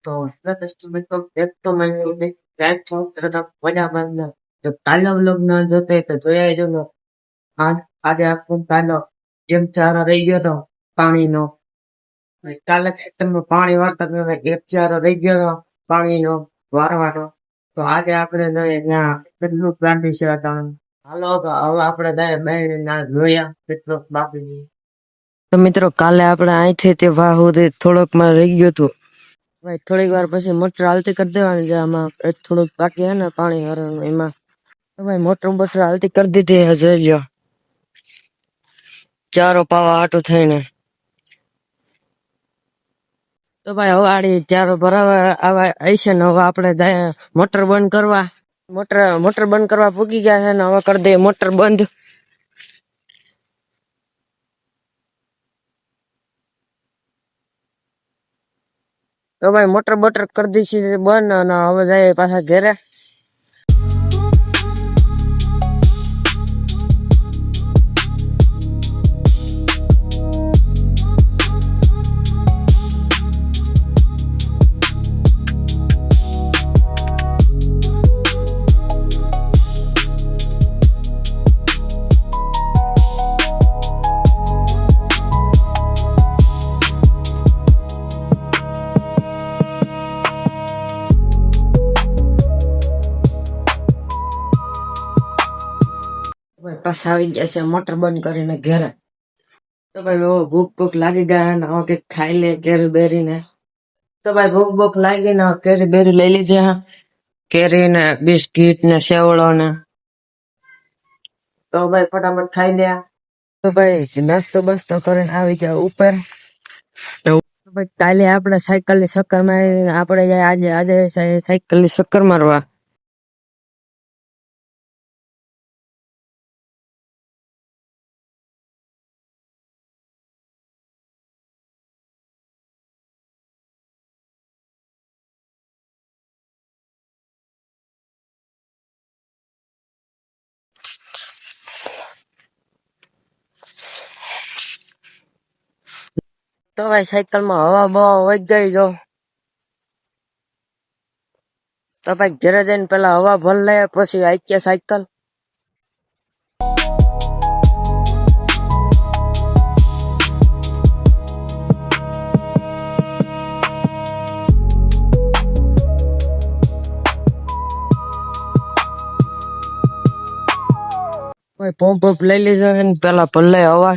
તો એટલા કસ્ટમર તો એક તો મને લાઈક છો તરત મજામાં તો કાલો વ્લોગ ન જોતો હોય તો જોયા જો આજે આપણો કાલો જેમ ચારો રહી ગયો તો પાણીનો કાલે ખેતરમાં પાણી વાળતા હતા, એક ચારો રહી ગયો હતો પાણીનો વારવાનો. તો આજે આપણે ત્યાં કેટલું બાકી છે અટાણે. હાલો તો હવે આપણે બેન ના જોયા કેટલું બાકી છે. તો મિત્રો કાલે આપણે અહીંથી તે વાહ સુધી થોડોક માં રહી ગયું હતું. ભાઈ થોડીક વાર પછી મોટર હાલતી કરી દેવાની છે. આમાં થોડુંક બાકી હે ને પાણી ભરવાનું એમાં. તો ભાઈ મોટર હાલતી કરી દીધી હે, જોઈ લ્યો. ચારો પાવા હાટું થઈને. તો ભાઈ હવે આડી ચારો ભરાવા આવા હશે ને હવે આપણે મોટર બંધ કરવા. મોટર બંધ કરવા પૂગી ગયા છે ને હવે કરી દઈએ મોટર બંધ. તો ભાઈ મોટર કરી દીધી બંધ અને હવે જાય પાછા ઘેરે. પાછા આવી ગયા છે મોટર બંધ કરીને ઘેરે. તો ભાઈ ભૂખ લાગી ગયા ને હવે કઈક ખાઈ લે કેરી બેરી ને. તો ભાઈ ભૂખ લાગી ને કેરી બેરી લઈ લીધી. કેરી ને બિસ્કીટ ને સેવડો ને. તો ભાઈ ફટાફટ ખાઈ લ્યા. તો ભાઈ નાસ્તો બસ્તો કરીને આવી ગયા ઉપર. તો ભાઈ કાલે આપણે સાયકલ ની ચક્કર મારી આપણે આજે સાયકલ ની ચક્કર મારવા. તો ભાઈ સાયકલ માં હવા બવા વહી ગઈ જો. તો ભાઈ ઘરે જઈને પેલા હવા ભર લે પછી આઈકે સાયકલ. પંપ લઈ લીધો ને પેલા ભર લે હવા.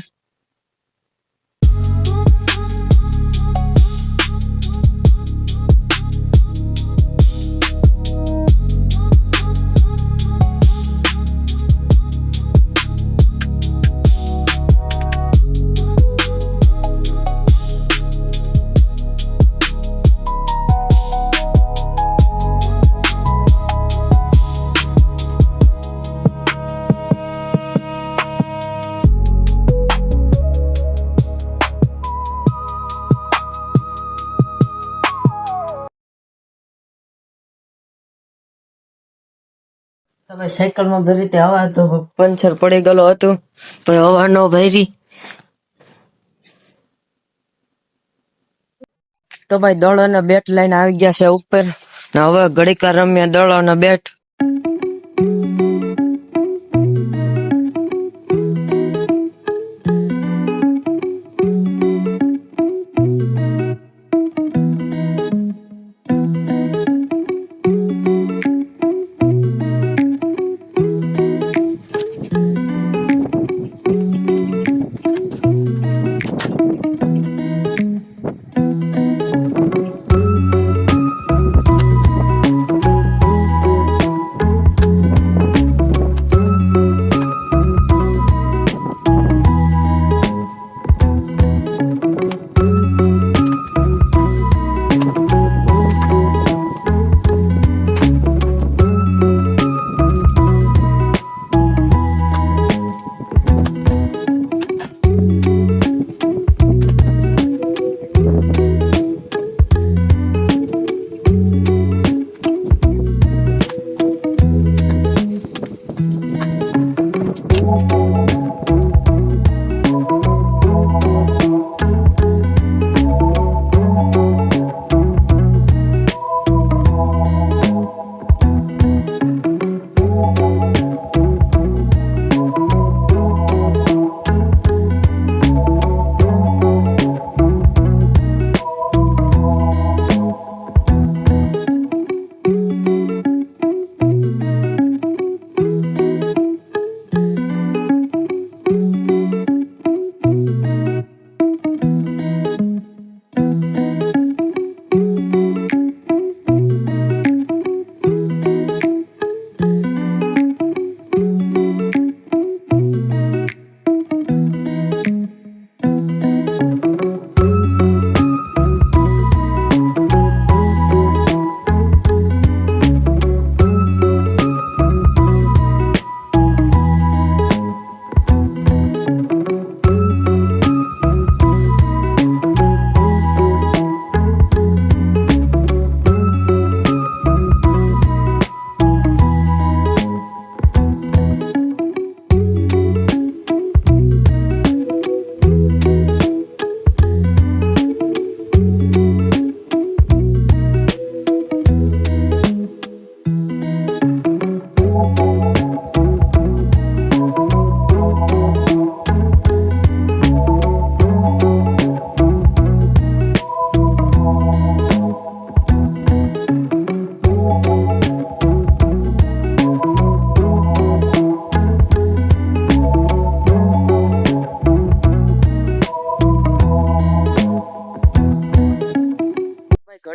તમે સાયકલ માં ભરી રીતે હવા તો પંચર પડી ગયેલો હતું તો હવા નો ભરી. તો ભાઈ દડો ના બેટ લઈને આવી ગયા છે ઉપર. હવે ઘડીકા રમ્યા દડો ના બેટ.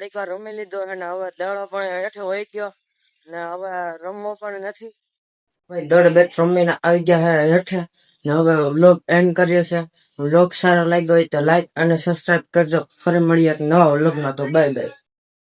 ઘડીક વાર રમી લીધો અને હવે દાડો પણ હેઠે વહી ગયો ને હવે રમવો પણ નથી. ભાઈ દોઢ બેટ રમીને આવી ગયા છે હેઠે ને હવે વ્લોગ એન્ડ કરીએ છે. વ્લોગ સારો લાગ્યો હોય તો લાઈક અને સબસ્ક્રાઇબ કરજો. ફરી મળીએ એક નવા વ્લોગમાં. તો બાય બાય.